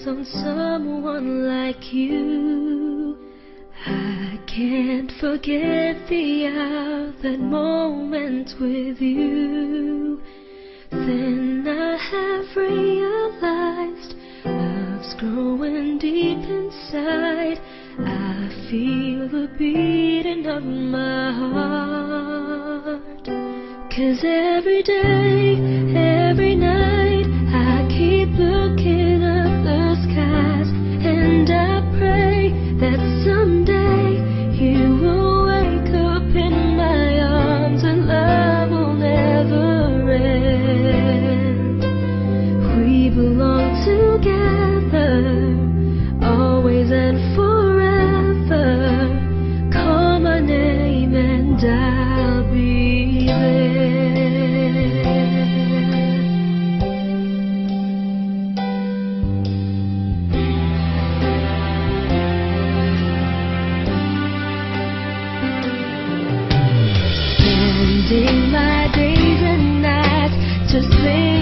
on someone like you. I can't forget the hour, that moment with you. Then I have realized love's growing deep inside. I feel the beating of my heart. 'Cause every day, every night, I keep looking up the skies, and I pray that someday you will wake up in my arms and love will never end. We belong together, always and forever. Call my name and I'll be there. Spending my days and nights just thinking